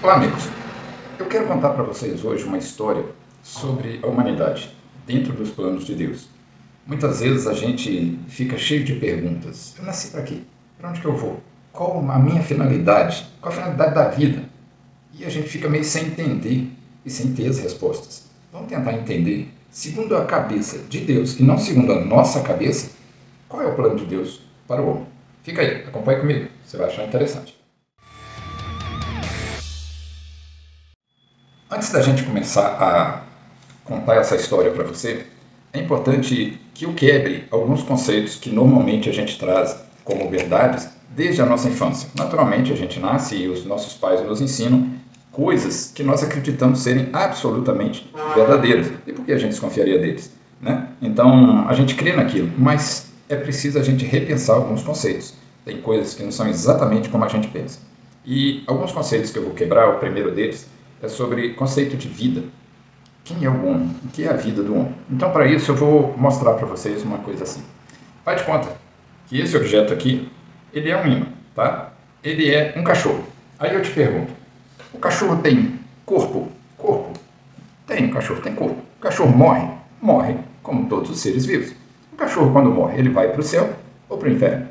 Olá, amigos. Eu quero contar para vocês hoje uma história sobre a humanidade dentro dos planos de Deus. Muitas vezes a gente fica cheio de perguntas. Eu nasci para quê? Para onde que eu vou? Qual a minha finalidade? Qual a finalidade da vida? E a gente fica meio sem entender e sem ter as respostas. Vamos tentar entender, segundo a cabeça de Deus e não segundo a nossa cabeça, qual é o plano de Deus para o homem. Fica aí, acompanhe comigo, você vai achar interessante. Antes da gente começar a contar essa história para você, é importante que eu quebre alguns conceitos que normalmente a gente traz como verdades desde a nossa infância. Naturalmente, a gente nasce e os nossos pais nos ensinam coisas que nós acreditamos serem absolutamente verdadeiras. E por que a gente desconfiaria deles, né? Então, a gente crê naquilo, mas é preciso a gente repensar alguns conceitos. Tem coisas que não são exatamente como a gente pensa. E alguns conceitos que eu vou quebrar, o primeiro deles é sobre conceito de vida. Quem é o homem? O que é a vida do homem? Então, para isso, eu vou mostrar para vocês uma coisa assim. Faz de conta que esse objeto aqui, ele é um imã, tá? Ele é um cachorro. Aí eu te pergunto, o cachorro tem corpo? Corpo? Tem, o cachorro tem corpo. O cachorro morre? Morre, como todos os seres vivos. O cachorro, quando morre, ele vai para o céu ou para o inferno?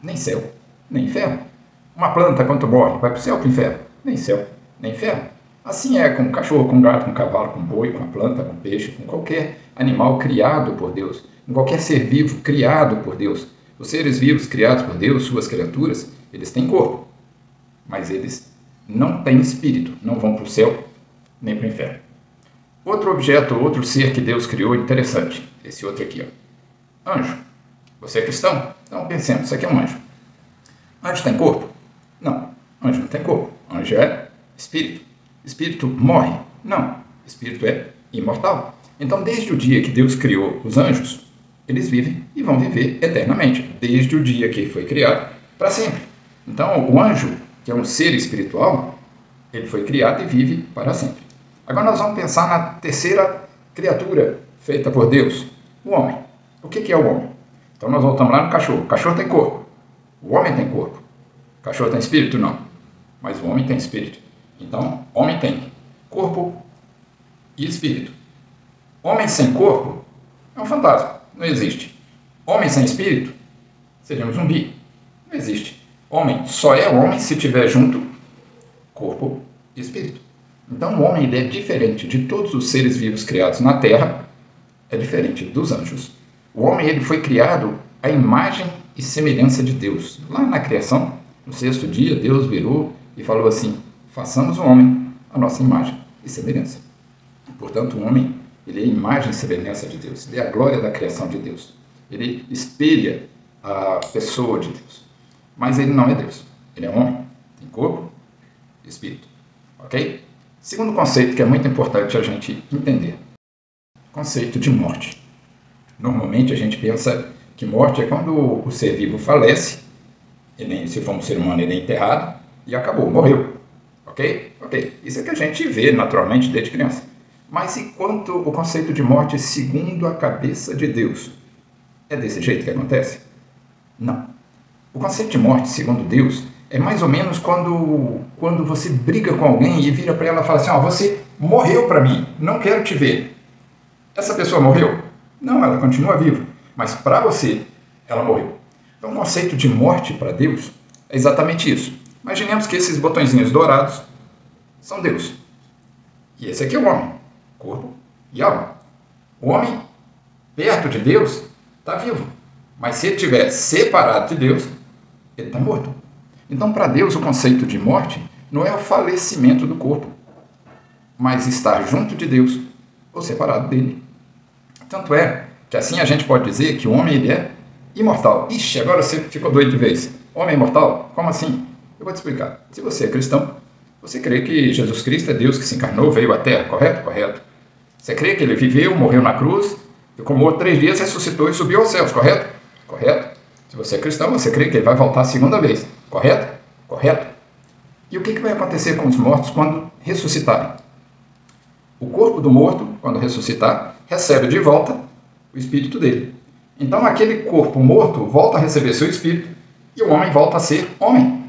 Nem céu, nem inferno. Uma planta, quando morre, vai para o céu ou para o inferno? Nem céu, nem inferno. Assim é com o cachorro, com o gato, com o cavalo, com o boi, com a planta, com o peixe, com qualquer animal criado por Deus, com qualquer ser vivo criado por Deus. Os seres vivos criados por Deus, suas criaturas, eles têm corpo, mas eles não têm espírito, não vão para o céu nem para o inferno. Outro objeto, outro ser que Deus criou interessante, esse outro aqui, ó. Anjo. Você é cristão? Então pensemos, isso aqui é um anjo. Anjo tem corpo? Não, anjo não tem corpo. Anjo é espírito. Espírito morre? Não, espírito é imortal. Então, desde o dia que Deus criou os anjos, eles vivem e vão viver eternamente, desde o dia que foi criado para sempre. Então, o anjo, que é um ser espiritual, ele foi criado e vive para sempre. Agora nós vamos pensar na terceira criatura feita por Deus, o homem. O que é o homem? Então nós voltamos lá no cachorro. O cachorro tem corpo. O homem tem corpo. O cachorro tem espírito? Não. Mas o homem tem espírito. Então, homem tem corpo e espírito. Homem sem corpo é um fantasma. Não existe. Homem sem espírito seria um zumbi. Não existe. Homem só é homem se tiver junto corpo e espírito. Então, o homem ele é diferente de todos os seres vivos criados na Terra. É diferente dos anjos. O homem ele foi criado à imagem e semelhança de Deus. Lá na criação, no sexto dia, Deus virou e falou assim: façamos o homem a nossa imagem e semelhança. Portanto, o homem ele é a imagem e semelhança de Deus. Ele é a glória da criação de Deus. Ele espelha a pessoa de Deus. Mas ele não é Deus. Ele é homem, tem corpo e espírito. Ok? Segundo conceito que é muito importante a gente entender. Conceito de morte. Normalmente a gente pensa que morte é quando o ser vivo falece, se for um ser humano ele é enterrado e acabou, morreu. Ok? Ok. Isso é que a gente vê naturalmente desde criança. Mas e quanto o conceito de morte segundo a cabeça de Deus? É desse jeito que acontece? Não. O conceito de morte segundo Deus é mais ou menos quando você briga com alguém e vira para ela e fala assim: você morreu para mim, não quero te ver. Essa pessoa morreu? Não, ela continua viva, mas para você, ela morreu. Então, o conceito de morte para Deus é exatamente isso. Imaginemos que esses botõezinhos dourados são Deus. E esse aqui é o homem, corpo e alma. O homem, perto de Deus, está vivo. Mas se ele estiver separado de Deus, ele está morto. Então, para Deus, o conceito de morte não é o falecimento do corpo, mas estar junto de Deus ou separado dele. Tanto é que assim a gente pode dizer que o homem ele é imortal. Ixi, agora você ficou doido de vez. Homem é imortal? Como assim? Eu vou te explicar. Se você é cristão, você crê que Jesus Cristo é Deus que se encarnou, veio à Terra, correto? Correto. Você crê que ele viveu, morreu na cruz, ficou morto 3 dias, ressuscitou e subiu aos céus, correto? Correto. Se você é cristão, você crê que ele vai voltar a segunda vez, correto? Correto. E o que vai acontecer com os mortos quando ressuscitarem? O corpo do morto, quando ressuscitar, recebe de volta o espírito dele. Então, aquele corpo morto volta a receber seu espírito e o homem volta a ser homem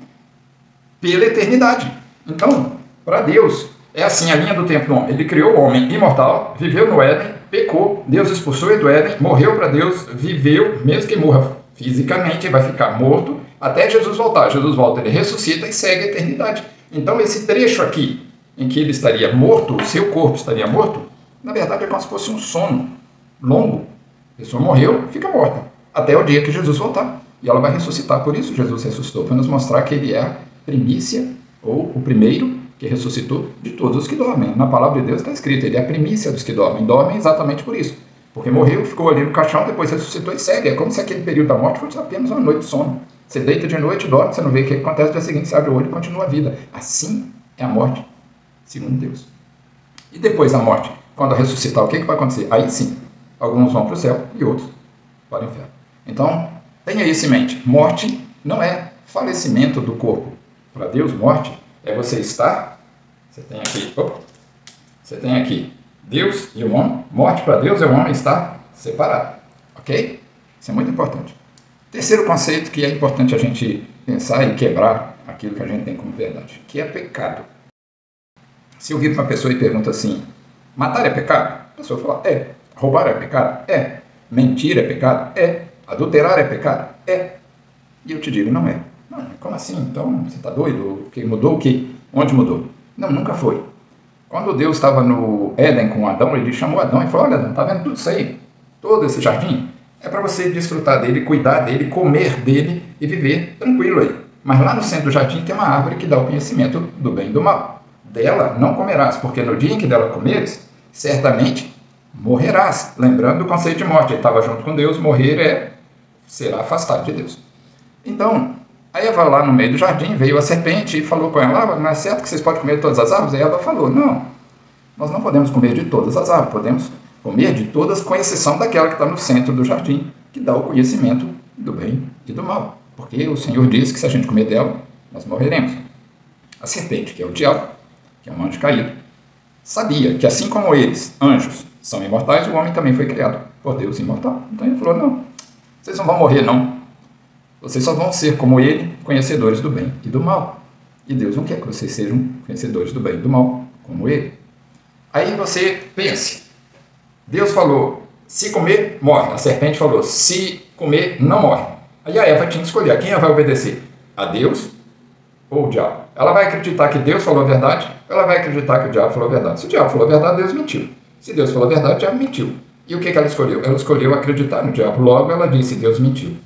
pela eternidade. Então, para Deus, é assim a linha do tempo do homem. Ele criou o homem imortal, viveu no Éden, pecou, Deus expulsou ele do Éden, morreu para Deus, viveu, mesmo que morra fisicamente, vai ficar morto, até Jesus voltar. Jesus volta, ele ressuscita e segue a eternidade. Então, esse trecho aqui, em que ele estaria morto, o seu corpo estaria morto, na verdade é como se fosse um sono longo. A pessoa morreu, fica morta, até o dia que Jesus voltar. E ela vai ressuscitar. Por isso Jesus ressuscitou, para nos mostrar que ele é a primícia, ou o primeiro que ressuscitou de todos os que dormem. Na palavra de Deus está escrito, ele é a primícia dos que dormem. Dormem exatamente por isso. Porque morreu, ficou ali no caixão, depois ressuscitou e segue. É como se aquele período da morte fosse apenas uma noite de sono. Você deita de noite, dorme, você não vê o que acontece, no dia seguinte você abre o olho e continua a vida. Assim é a morte, segundo Deus. E depois da morte, quando ressuscitar, o que vai acontecer? Aí sim, alguns vão para o céu e outros para o inferno. Então, tenha isso em mente. Morte não é falecimento do corpo. Para Deus, morte é você estar, você tem aqui Deus e o homem. Morte para Deus é o homem estar separado. Ok? Isso é muito importante. Terceiro conceito que é importante a gente pensar e quebrar aquilo que a gente tem como verdade, que é pecado. Se eu vir para uma pessoa e pergunta assim, matar é pecado? A pessoa fala, é. Roubar é pecado? É. Mentir é pecado? É. Adulterar é pecado? É. E eu te digo, não é. Não, como assim? Então, você está doido? Mudou o quê? Onde mudou? Não, nunca foi. Quando Deus estava no Éden com Adão, ele chamou Adão e falou, olha Adão, está vendo tudo isso aí? Todo esse jardim? É para você desfrutar dele, cuidar dele, comer dele e viver tranquilo aí. Mas lá no centro do jardim tem uma árvore que dá o conhecimento do bem e do mal. Dela não comerás, porque no dia em que dela comeres, certamente morrerás. Lembrando do conceito de morte, ele estava junto com Deus, morrer será afastado de Deus. Então, a Eva lá no meio do jardim, veio a serpente e falou com ela, não é certo que vocês podem comer de todas as árvores? A Eva falou, não, nós não podemos comer de todas as árvores, podemos comer de todas, com exceção daquela que está no centro do jardim, que dá o conhecimento do bem e do mal. Porque o Senhor disse que se a gente comer dela, nós morreremos. A serpente, que é o diabo, que é um anjo caído, sabia que assim como eles, anjos, são imortais, o homem também foi criado por Deus imortal. Então ele falou, não, vocês não vão morrer não. Vocês só vão ser como ele, conhecedores do bem e do mal. E Deus não quer que vocês sejam conhecedores do bem e do mal, como ele. Aí você pense, Deus falou, se comer, morre. A serpente falou, se comer, não morre. Aí a Eva tinha que escolher, a quem ela vai obedecer? A Deus ou o diabo? Ela vai acreditar que Deus falou a verdade, ou ela vai acreditar que o diabo falou a verdade? Se o diabo falou a verdade, Deus mentiu. Se Deus falou a verdade, o diabo mentiu. E o que ela escolheu? Ela escolheu acreditar no diabo. Logo, ela disse, Deus mentiu.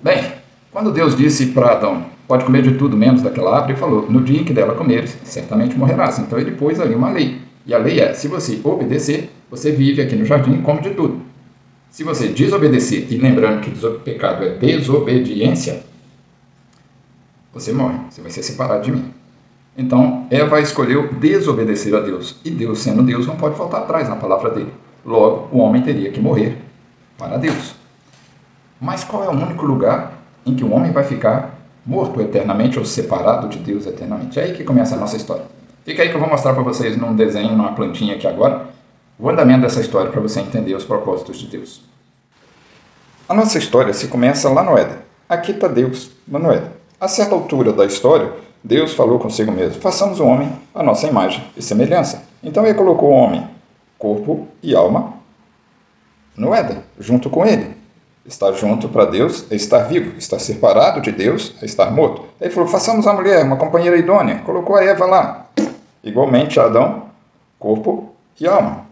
Bem, quando Deus disse para Adão, pode comer de tudo menos daquela árvore, ele falou, no dia em que dela comeres, certamente morrerás. Então ele pôs ali uma lei. E a lei é, se você obedecer, você vive aqui no jardim e come de tudo. Se você desobedecer, e lembrando que pecado é desobediência, você morre, você vai ser separado de mim. Então, Eva escolheu desobedecer a Deus. E Deus, sendo Deus, não pode voltar atrás na palavra dele. Logo, o homem teria que morrer para Deus. Mas qual é o único lugar em que o homem vai ficar morto eternamente ou separado de Deus eternamente? É aí que começa a nossa história. Fica aí que eu vou mostrar para vocês num desenho, numa plantinha aqui agora, o andamento dessa história para você entender os propósitos de Deus. A nossa história se começa lá no Éden. Aqui está Deus, lá no Éden. A certa altura da história, Deus falou consigo mesmo, façamos o homem à nossa imagem e semelhança. Então ele colocou o homem, corpo e alma, no Éden, junto com ele. Estar junto para Deus é estar vivo, estar separado de Deus é estar morto. Ele falou, façamos a mulher, uma companheira idônea. Colocou a Eva lá. Igualmente Adão, corpo e alma.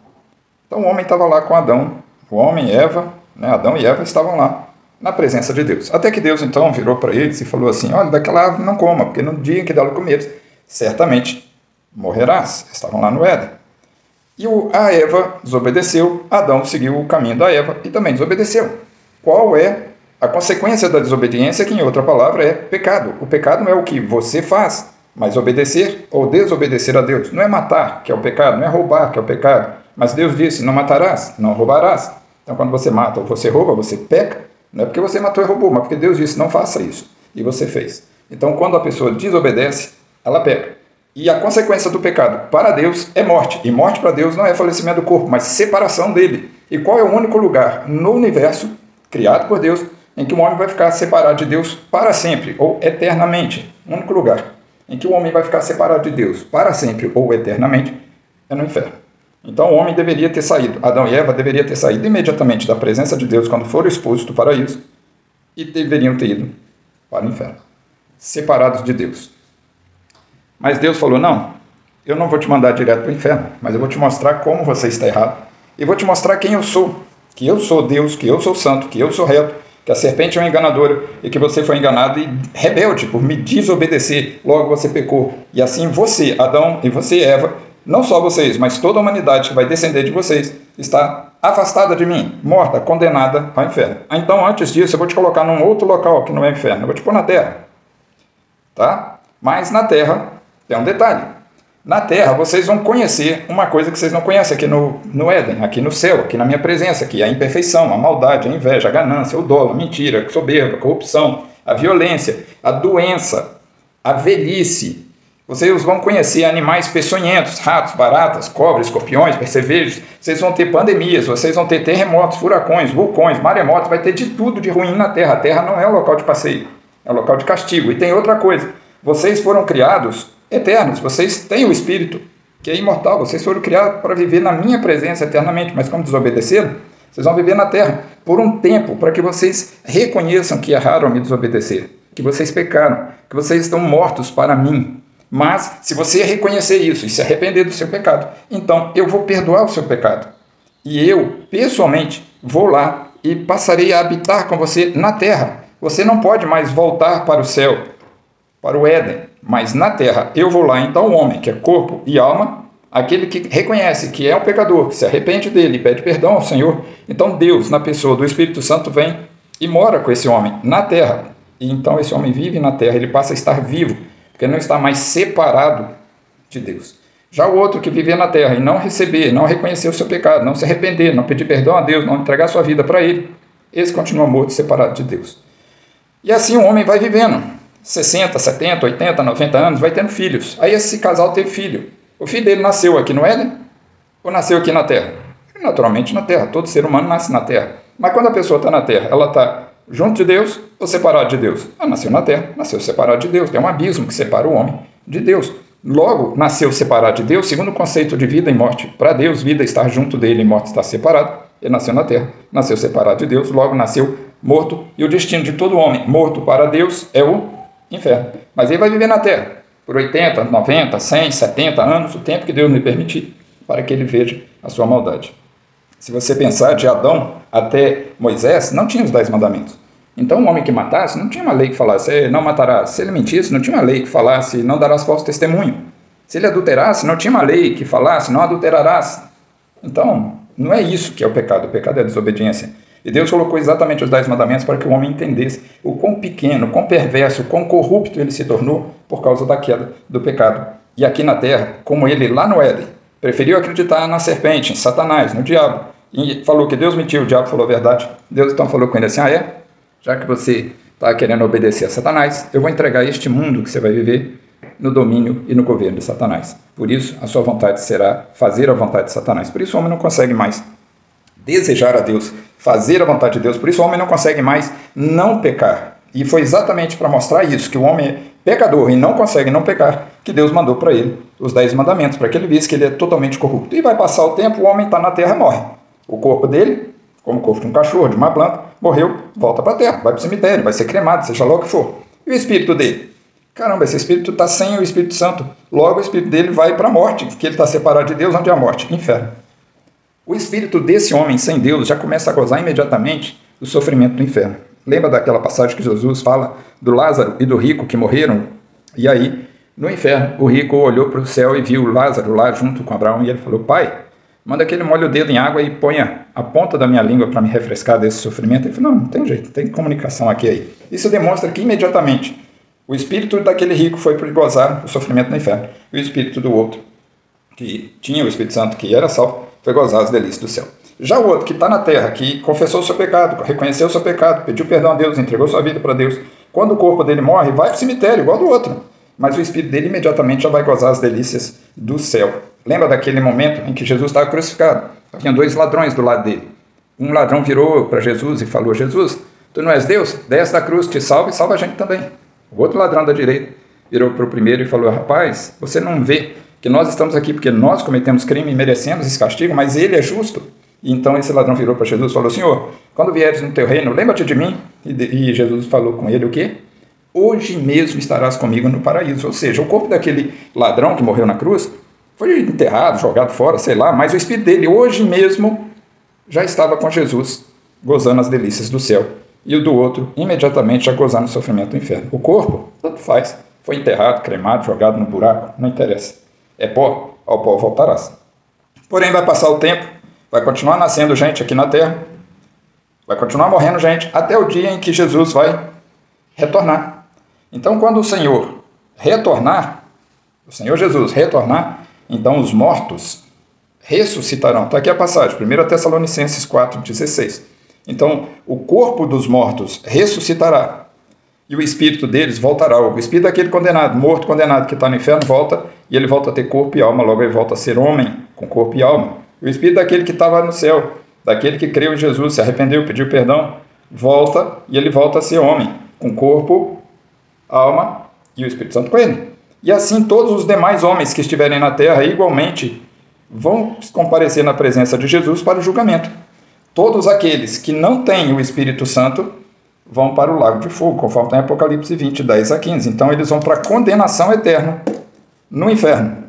Então o homem estava lá com Adão. O homem e Eva, Adão e Eva estavam lá na presença de Deus. Até que Deus então virou para eles e falou assim, olha, daquela árvore não coma, porque no dia em que dela comeres, certamente morrerás. Estavam lá no Éden. E a Eva desobedeceu, Adão seguiu o caminho da Eva e também desobedeceu. Qual é a consequência da desobediência, que em outra palavra é pecado? O pecado não é o que você faz, mas obedecer ou desobedecer a Deus. Não é matar, que é o pecado, não é roubar, que é o pecado. Mas Deus disse, não matarás, não roubarás. Então quando você mata ou você rouba, você peca. Não é porque você matou e roubou, mas porque Deus disse, não faça isso. E você fez. Então quando a pessoa desobedece, ela peca. E a consequência do pecado para Deus é morte. E morte para Deus não é falecimento do corpo, mas separação dele. E qual é o único lugar no universo criado por Deus, em que o homem vai ficar separado de Deus para sempre, ou eternamente. O único lugar em que o homem vai ficar separado de Deus para sempre ou eternamente, é no inferno. Então o homem deveria ter saído, Adão e Eva deveriam ter saído imediatamente da presença de Deus quando foram expulsos do paraíso e deveriam ter ido para o inferno, separados de Deus. Mas Deus falou, não, eu não vou te mandar direto para o inferno, mas eu vou te mostrar como você está errado e vou te mostrar quem eu sou, que eu sou Deus, que eu sou santo, que eu sou reto, que a serpente é uma enganadora e que você foi enganado e rebelde por me desobedecer, logo você pecou. E assim você, Adão, e você, Eva, não só vocês, mas toda a humanidade que vai descender de vocês, está afastada de mim, morta, condenada ao inferno. Então, antes disso, eu vou te colocar num outro local que não é inferno, eu vou te pôr na terra. Tá? Mas na terra tem um detalhe. Na terra vocês vão conhecer uma coisa que vocês não conhecem aqui no Éden, aqui no céu, aqui na minha presença, que é a imperfeição, a maldade, a inveja, a ganância, o dolo, a mentira, a soberba, a corrupção, a violência, a doença, a velhice. Vocês vão conhecer animais peçonhentos, ratos, baratas, cobras, escorpiões, percevejos. Vocês vão ter pandemias, vocês vão ter terremotos, furacões, vulcões, maremotos, vai ter de tudo de ruim na terra. A terra não é um local de passeio, é um local de castigo. E tem outra coisa, vocês foram criados eternos, vocês têm o Espírito, que é imortal, vocês foram criados para viver na minha presença eternamente, mas como desobedeceram, vocês vão viver na terra por um tempo, para que vocês reconheçam que erraram ao me desobedecer, que vocês pecaram, que vocês estão mortos para mim. Mas, se você reconhecer isso e se arrepender do seu pecado, então eu vou perdoar o seu pecado. E eu, pessoalmente, vou lá e passarei a habitar com você na terra. Você não pode mais voltar para o céu, para o Éden, mas na terra eu vou lá. Então o homem, que é corpo e alma, aquele que reconhece que é um pecador, que se arrepende dele e pede perdão ao Senhor, então Deus, na pessoa do Espírito Santo, vem e mora com esse homem na terra. E então esse homem vive na terra, ele passa a estar vivo, porque não está mais separado de Deus. Já o outro que viver na terra e não receber, não reconhecer o seu pecado, não se arrepender, não pedir perdão a Deus, não entregar sua vida para ele, esse continua morto, separado de Deus. E assim o homem vai vivendo, 60, 70, 80, 90 anos, vai tendo filhos. Aí esse casal teve filho. O filho dele nasceu aqui no Éden ou nasceu aqui na terra? Naturalmente na terra, todo ser humano nasce na terra. Mas quando a pessoa está na terra, ela está junto de Deus ou separado de Deus? Ela nasceu na terra, nasceu separado de Deus. Tem um abismo que separa o homem de Deus. Logo, nasceu separado de Deus, segundo o conceito de vida e morte. Para Deus, vida é estar junto dele e morte estar separado. Ele nasceu na terra, nasceu separado de Deus, logo nasceu morto. E o destino de todo homem morto para Deus é o inferno. Mas ele vai viver na terra por 80, 90, 100, 70 anos, o tempo que Deus lhe permitir, para que ele veja a sua maldade. Se você pensar, de Adão até Moisés, não tinha os 10 mandamentos. Então, um homem que matasse, não tinha uma lei que falasse, não matarás. Se ele mentisse, não tinha uma lei que falasse, não darás falso testemunho. Se ele adulterasse, não tinha uma lei que falasse, não adulterarás. Então, não é isso que é o pecado é a desobediência. E Deus colocou exatamente os 10 mandamentos para que o homem entendesse o quão pequeno, quão perverso, quão corrupto ele se tornou por causa da queda do pecado. E aqui na terra, como ele lá no Éden, preferiu acreditar na serpente, em Satanás, no diabo, e falou que Deus mentiu, o diabo falou a verdade. Deus então falou com ele assim, já que você está querendo obedecer a Satanás, eu vou entregar este mundo que você vai viver no domínio e no governo de Satanás. Por isso, a sua vontade será fazer a vontade de Satanás. Por isso o homem não consegue mais desejar a Deus, fazer a vontade de Deus. Por isso o homem não consegue mais não pecar. E foi exatamente para mostrar isso, que o homem é pecador e não consegue não pecar, que Deus mandou para ele os 10 mandamentos, para que ele visse que ele é totalmente corrupto. E vai passar o tempo, o homem está na terra e morre. O corpo dele, como o corpo de um cachorro, de uma planta, morreu, volta para a terra, vai para o cemitério, vai ser cremado, seja lá o que for. E o espírito dele? Caramba, esse espírito está sem o Espírito Santo. Logo o espírito dele vai para a morte, porque ele está separado de Deus. Onde é a morte? Inferno. O espírito desse homem sem Deus já começa a gozar imediatamente do sofrimento do inferno. Lembra daquela passagem que Jesus fala do Lázaro e do rico que morreram? E aí, no inferno, o rico olhou para o céu e viu Lázaro lá junto com Abraão e ele falou, Pai, manda que ele molhe o dedo em água e ponha a ponta da minha língua para me refrescar desse sofrimento. Ele falou, não tem jeito, tem comunicação aqui aí. Isso demonstra que imediatamente o espírito daquele rico foi para gozar o sofrimento no inferno. E o espírito do outro, que tinha o Espírito Santo, que era salvo, foi gozar as delícias do céu. Já o outro que está na terra, que confessou o seu pecado, reconheceu o seu pecado, pediu perdão a Deus, entregou sua vida para Deus, quando o corpo dele morre, vai para o cemitério, igual do outro. Mas o espírito dele imediatamente já vai gozar as delícias do céu. Lembra daquele momento em que Jesus estava crucificado? Havia 2 ladrões do lado dele. Um ladrão virou para Jesus e falou, Jesus, tu não és Deus? Desce da cruz, te salva e salva a gente também. O outro ladrão da direita virou para o primeiro e falou: rapaz, você não vê que nós estamos aqui porque nós cometemos crime e merecemos esse castigo, mas ele é justo? E então esse ladrão virou para Jesus e falou: Senhor, quando vieres no teu reino, lembra-te de mim. E Jesus falou com ele o quê? Hoje mesmo estarás comigo no paraíso. Ou seja, o corpo daquele ladrão que morreu na cruz foi enterrado, jogado fora, sei lá, mas o espírito dele hoje mesmo já estava com Jesus, gozando as delícias do céu. E o do outro, imediatamente, já gozando o sofrimento do inferno. O corpo, tanto faz, foi enterrado, cremado, jogado no buraco, não interessa. É pó, ao pó voltarás. Porém, vai passar o tempo, vai continuar nascendo gente aqui na terra, vai continuar morrendo gente, até o dia em que Jesus vai retornar. Então, quando o Senhor retornar, o Senhor Jesus retornar, então os mortos ressuscitarão. Está aqui a passagem, 1 Tessalonicenses 4,16. Então, o corpo dos mortos ressuscitará e o espírito deles voltará. O espírito daquele condenado, morto, condenado, que está no inferno, volta e ele volta a ter corpo e alma, logo ele volta a ser homem com corpo e alma. E o espírito daquele que estava no céu, daquele que creu em Jesus, se arrependeu, pediu perdão, volta e ele volta a ser homem com corpo, alma e o Espírito Santo com ele. E assim todos os demais homens que estiverem na terra igualmente vão comparecer na presença de Jesus para o julgamento. Todos aqueles que não têm o Espírito Santo vão para o lago de fogo, conforme está em Apocalipse 20, 10 a 15. Então eles vão para a condenação eterna no inferno.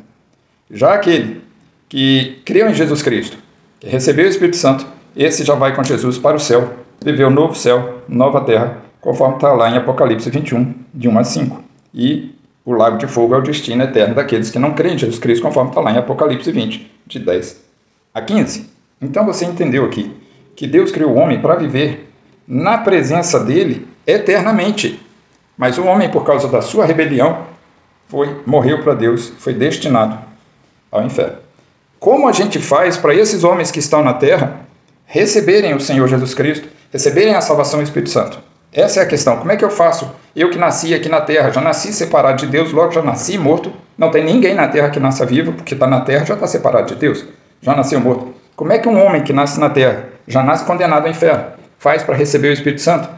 Já aquele que creu em Jesus Cristo, que recebeu o Espírito Santo, esse já vai com Jesus para o céu, viver o novo céu, nova terra, conforme está lá em Apocalipse 21, de 1 a 5. E o lago de fogo é o destino eterno daqueles que não creem em Jesus Cristo, conforme está lá em Apocalipse 20, de 10 a 15. Então você entendeu aqui que Deus criou o homem para viver na presença dele eternamente. Mas o homem, por causa da sua rebelião, morreu para Deus, foi destinado ao inferno. Como a gente faz para esses homens que estão na terra receberem o Senhor Jesus Cristo, receberem a salvação do Espírito Santo? Essa é a questão. Como é que eu faço? Eu que nasci aqui na terra, já nasci separado de Deus, logo já nasci morto. Não tem ninguém na terra que nasça vivo, porque está na terra, já está separado de Deus. Já nasceu morto. Como é que um homem que nasce na terra, já nasce condenado ao inferno, faz para receber o Espírito Santo?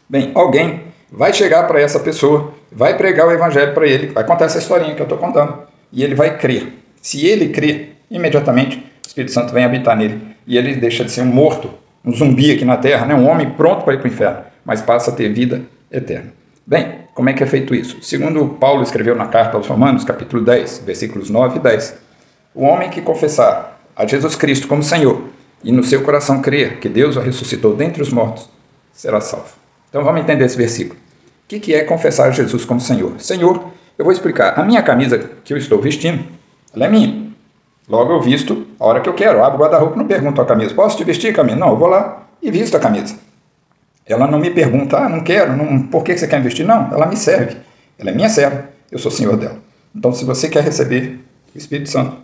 Bem, alguém vai chegar para essa pessoa, vai pregar o evangelho para ele, vai contar essa historinha que eu estou contando, e ele vai crer. Se ele crer, imediatamente o Espírito Santo vem habitar nele, e ele deixa de ser um morto, um zumbi aqui na terra, né? Um homem pronto para ir para o inferno, mas passa a ter vida eterna. Bem, como é que é feito isso? Segundo Paulo escreveu na carta aos Romanos, capítulo 10, versículos 9 e 10, o homem que confessar a Jesus Cristo como Senhor e no seu coração crer que Deus o ressuscitou dentre os mortos, será salvo. Então vamos entender esse versículo. O que é confessar Jesus como Senhor? Senhor, eu vou explicar. A minha camisa que eu estou vestindo, ela é minha. Logo eu visto a hora que eu quero. Abro o guarda-roupa e não pergunto à camisa: posso te vestir, camisa? Não, eu vou lá e visto a camisa. Ela não me pergunta: não quero, por que você quer me vestir? Não, ela me serve. Ela é minha serva, eu sou senhor dela. Então se você quer receber o Espírito Santo,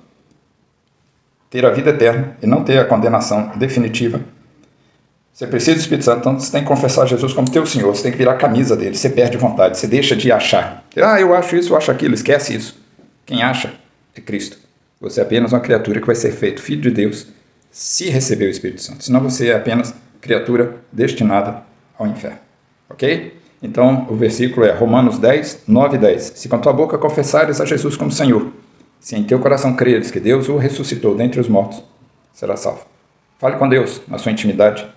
ter a vida eterna e não ter a condenação definitiva, você precisa do Espírito Santo, então você tem que confessar Jesus como teu Senhor, você tem que virar a camisa dele, você perde vontade, você deixa de achar. Eu acho isso, eu acho aquilo, esquece isso. Quem acha é Cristo. Você é apenas uma criatura que vai ser feito filho de Deus se receber o Espírito Santo. Senão você é apenas criatura destinada ao inferno. Ok? Então o versículo é Romanos 10, 9 e 10. Se com tua boca confessares a Jesus como Senhor, se em teu coração creres que Deus o ressuscitou dentre os mortos, será salvo. Fale com Deus na sua intimidade,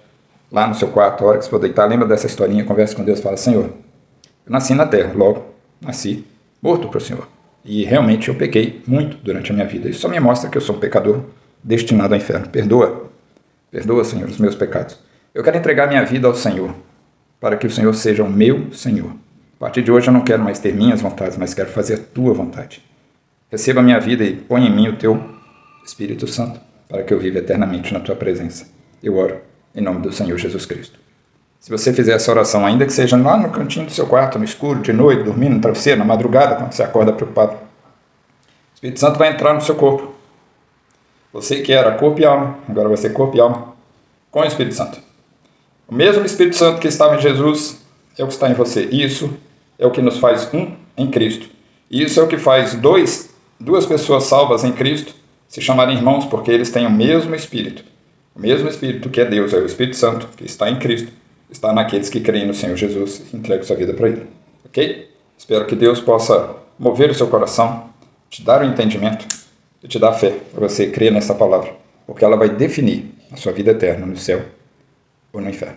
lá no seu quarto, a hora que você for deitar, lembra dessa historinha, converse com Deus, fala: Senhor, eu nasci na terra, logo nasci morto para o Senhor. E realmente eu pequei muito durante a minha vida. Isso só me mostra que eu sou um pecador destinado ao inferno. Perdoa, Senhor, os meus pecados. Eu quero entregar minha vida ao Senhor, para que o Senhor seja o meu Senhor. A partir de hoje eu não quero mais ter minhas vontades, mas quero fazer a tua vontade. Receba a minha vida e põe em mim o teu Espírito Santo, para que eu viva eternamente na tua presença. Eu oro em nome do Senhor Jesus Cristo. Se você fizer essa oração, ainda que seja lá no cantinho do seu quarto, no escuro, de noite, dormindo no travesseiro, na madrugada, quando você acorda preocupado, o Espírito Santo vai entrar no seu corpo. Você que era corpo e alma, agora vai ser corpo e alma com o Espírito Santo. O mesmo Espírito Santo que estava em Jesus é o que está em você. Isso é o que nos faz um em Cristo. Isso é o que faz duas pessoas salvas em Cristo se chamarem irmãos, porque eles têm o mesmo Espírito. O mesmo Espírito que é Deus, é o Espírito Santo, que está em Cristo, está naqueles que creem no Senhor Jesus e entregam sua vida para Ele. Ok? Espero que Deus possa mover o seu coração, te dar o entendimento e te dar fé para você crer nessa palavra, porque ela vai definir a sua vida eterna no céu ou no inferno.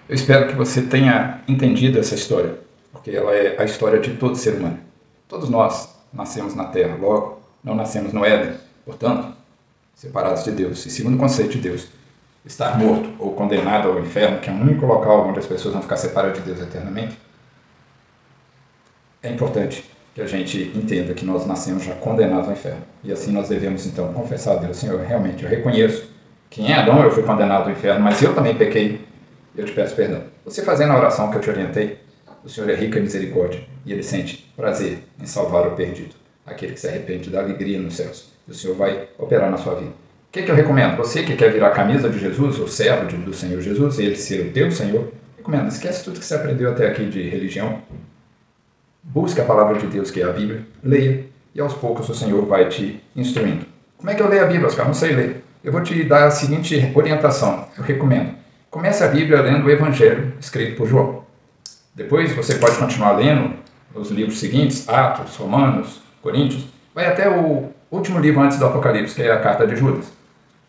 Eu espero que você tenha entendido essa história, porque ela é a história de todo ser humano. Todos nós nascemos na Terra, logo não nascemos no Éden, portanto, separados de Deus. E segundo o conceito de Deus, estar morto ou condenado ao inferno, que é o único local onde as pessoas vão ficar separadas de Deus eternamente, é importante que a gente entenda que nós nascemos já condenados ao inferno. E assim nós devemos então confessar a Deus: Senhor, realmente eu reconheço que em Adão eu fui condenado ao inferno, mas eu também pequei, eu te peço perdão. Você fazendo a oração que eu te orientei, o Senhor é rico em misericórdia e Ele sente prazer em salvar o perdido, aquele que se arrepende, dá alegria nos céus. E o Senhor vai operar na sua vida. O que eu recomendo? Você que quer virar a camisa de Jesus, ou servo do Senhor Jesus, e Ele ser o teu Senhor, recomendo, esquece tudo que você aprendeu até aqui de religião. Busque a palavra de Deus, que é a Bíblia, leia, e aos poucos o Senhor vai te instruindo. Como é que eu leio a Bíblia, Oscar? Não sei ler. Eu vou te dar a seguinte orientação, eu recomendo. Comece a Bíblia lendo o Evangelho escrito por João. Depois você pode continuar lendo os livros seguintes, Atos, Romanos, Coríntios, vai até o último livro antes do Apocalipse, que é a Carta de Judas.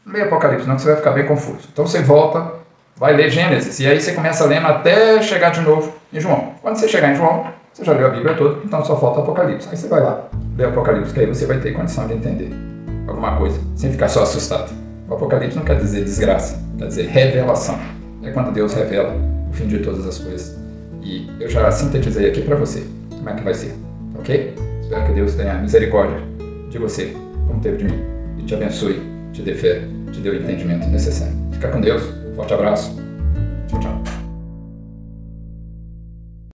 Não leia Apocalipse, não, que você vai ficar bem confuso. Então você volta, vai ler Gênesis, e aí você começa lendo até chegar de novo em João. Quando você chegar em João, você já leu a Bíblia toda, então só falta o Apocalipse. Aí você vai lá, lê o Apocalipse, que aí você vai ter condição de entender alguma coisa, sem ficar só assustado. O Apocalipse não quer dizer desgraça, quer dizer revelação. É quando Deus revela o fim de todas as coisas. E eu já sintetizei aqui para você como é que vai ser, ok? Espero que Deus tenha misericórdia de você, como teve de mim, e te abençoe, te dê fé, te dê o entendimento necessário. Fica com Deus, forte abraço.